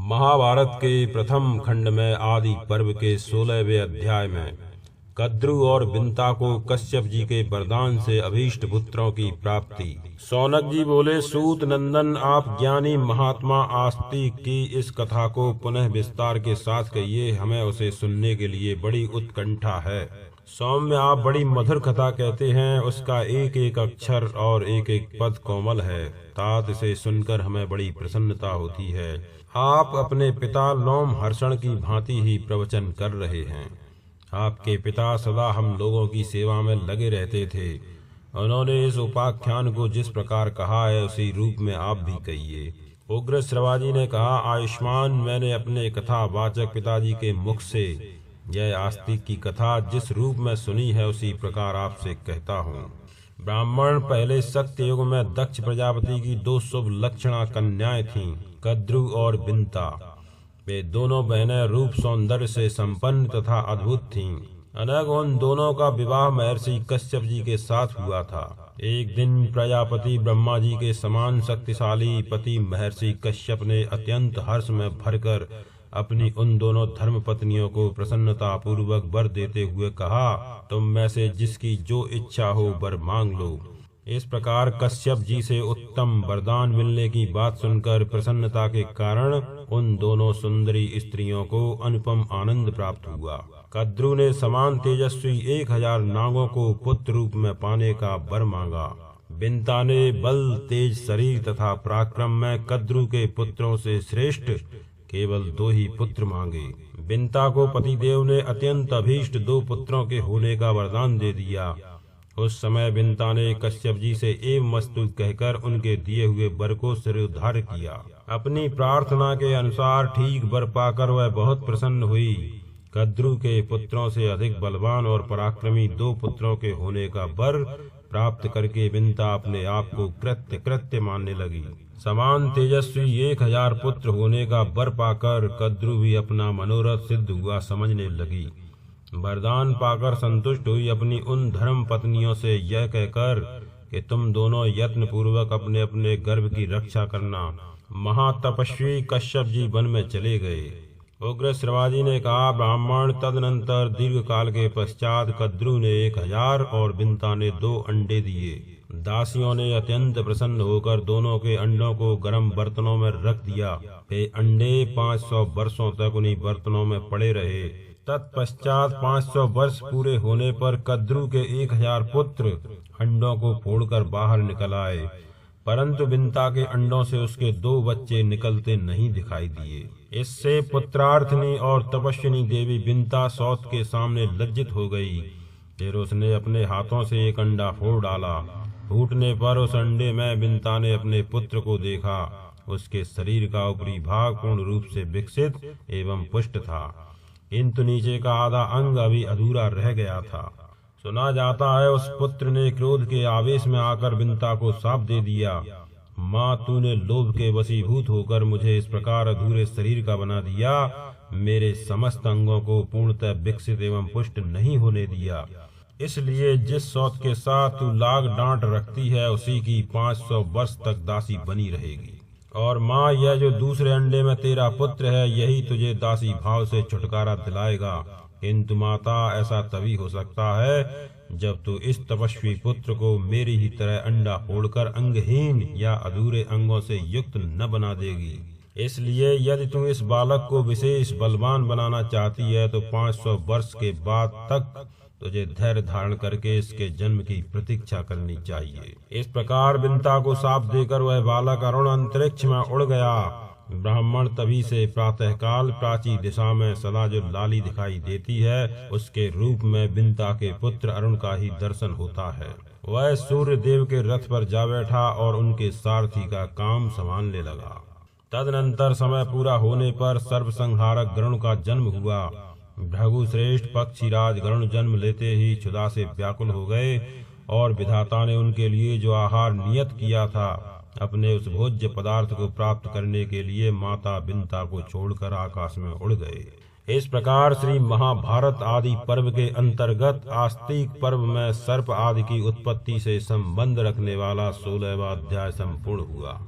महाभारत के प्रथम खंड में आदि पर्व के 16वें अध्याय में कद्रु और बिंता को कश्यप जी के वरदान से अभीष्ट पुत्रों की प्राप्ति। शौनक जी बोले, सूत नंदन, आप ज्ञानी महात्मा आस्तिक की इस कथा को पुनः विस्तार के साथ कहिए, हमें उसे सुनने के लिए बड़ी उत्कंठा है। सौम्य, आप बड़ी मधुर कथा कहते हैं, उसका एक एक अक्षर और एक एक पद कोमल है, तात इसे सुनकर हमें बड़ी प्रसन्नता होती है। आप अपने पिता लोम हर्षण की भांति ही प्रवचन कर रहे हैं। आपके पिता सदा हम लोगों की सेवा में लगे रहते थे। उन्होंने इस उपाख्यान को जिस प्रकार कहा है उसी रूप में आप भी कहिए। उग्र श्रवाजी ने कहा, आयुष्मान, मैंने अपने कथा वाचक पिताजी के मुख से यह आस्तिक की कथा जिस रूप में सुनी है उसी प्रकार आपसे कहता हूँ। ब्राह्मण, पहले सत्य युग में दक्ष प्रजापति की दो शुभ लक्षणा कन्याएं थीं, कद्रु और बिंता। वे दोनों बहनें रूप सौंदर्य से संपन्न तथा अद्भुत थीं। अनग उन दोनों का विवाह महर्षि कश्यप जी के साथ हुआ था। एक दिन प्रजापति ब्रह्मा जी के समान शक्तिशाली पति महर्षि कश्यप ने अत्यंत हर्ष में भरकर अपनी उन दोनों धर्म पत्नियों को प्रसन्नता पूर्वक वर देते हुए कहा, तुम में से जिसकी जो इच्छा हो वर मांग लो। इस प्रकार कश्यप जी से उत्तम वरदान मिलने की बात सुनकर प्रसन्नता के कारण उन दोनों सुंदरी स्त्रियों को अनुपम आनंद प्राप्त हुआ। कद्रु ने समान तेजस्वी 1000 नागों को पुत्र रूप में पाने का वर मांगा। बिंता ने बल, तेज शरीर तथा पराक्रम में कद्रु के पुत्रों से श्रेष्ठ केवल 2 ही पुत्र मांगे। बिंता को पतिदेव ने अत्यंत अभीष्ट 2 पुत्रों के होने का वरदान दे दिया। उस समय बिंता ने कश्यप जी से एवं मस्तु कहकर उनके दिए हुए वर को शिरोधार्य किया। अपनी प्रार्थना के अनुसार ठीक वर पाकर वह बहुत प्रसन्न हुई। कद्रु के पुत्रों से अधिक बलवान और पराक्रमी 2 पुत्रों के होने का वर प्राप्त करके बिंता अपने आप को कृत्य मानने लगी। समान तेजस्वी 1000 पुत्र होने का वर पाकर कद्रु भी अपना मनोरथ सिद्ध हुआ समझने लगी। वरदान पाकर संतुष्ट हुई अपनी उन धर्म पत्नियों से यह कहकर कि तुम दोनों यत्न पूर्वक अपने अपने गर्भ की रक्षा करना। महातपस्वी कश्यप जी वन में चले गए। उग्र श्रवाजी ने कहा, ब्राह्मण, तदनंतर दीर्घ काल के पश्चात कद्रु ने 1000 और बिंता ने 2 अंडे दिए। दासियों ने अत्यंत प्रसन्न होकर दोनों के अंडों को गर्म बर्तनों में रख दिया। वे अंडे 500 वर्षों तक उन्हीं बर्तनों में पड़े रहे। तत्पश्चात 500 वर्ष पूरे होने पर कद्रु के 1000 पुत्र अंडों को फोड़कर बाहर निकल आए, परंतु बिंता के अंडों से उसके 2 बच्चे निकलते नहीं दिखाई दिए। इससे पुत्रार्थनी और तपस्विनी देवी बिंता सौत के सामने लज्जित हो गई। फिर उसने अपने हाथों से एक अंडा फोड़ डाला। फूटने पर उस अंडे में बिंता ने अपने पुत्र को देखा। उसके शरीर का ऊपरी भाग पूर्ण रूप से विकसित एवं पुष्ट था, किंतु नीचे का आधा अंग अभी अधूरा रह गया था। सुना जाता है उस पुत्र ने क्रोध के आवेश में आकर बिंता को शाप दे दिया, माँ, तूने लोभ के वशीभूत होकर मुझे इस प्रकार अधूरे शरीर का बना दिया, मेरे समस्त अंगों को पूर्णतः विकसित एवं पुष्ट नहीं होने दिया। इसलिए जिस सौत के साथ तू लाग डांट रखती है उसी की 500 वर्ष तक दासी बनी रहेगी। और माँ, यह जो दूसरे अंडे में तेरा पुत्र है यही तुझे दासी भाव से छुटकारा दिलाएगा। किंतु माता, ऐसा तभी हो सकता है जब तू इस तपस्वी पुत्र को मेरी ही तरह अंडा फोड़कर अंगहीन या अधूरे अंगों से युक्त न बना देगी। इसलिए यदि तू इस बालक को विशेष बलवान बनाना चाहती है तो 500 वर्ष के बाद तक तुझे धैर्य धारण करके इसके जन्म की प्रतीक्षा करनी चाहिए। इस प्रकार बिंता को शाप देकर वह बालक अरुण अंतरिक्ष में उड़ गया। ब्राह्मण, तभी से प्रातःकाल प्राची दिशा में सदा जो लाली दिखाई देती है उसके रूप में बिंता के पुत्र अरुण का ही दर्शन होता है। वह सूर्य देव के रथ पर जा बैठा और उनके सारथी का काम संभालने लगा। तदनंतर समय पूरा होने पर सर्वसंहारक गरुण का जन्म हुआ। भृगु श्रेष्ठ पक्षीराज गरुण जन्म लेते ही क्षुधा से व्याकुल हो गए और विधाता ने उनके लिए जो आहार नियत किया था अपने उस भोज्य पदार्थ को प्राप्त करने के लिए माता बिंता को छोड़कर आकाश में उड़ गए। इस प्रकार श्री महाभारत आदि पर्व के अंतर्गत आस्तिक पर्व में सर्प आदि की उत्पत्ति से संबंध रखने वाला 16वां अध्याय संपूर्ण हुआ।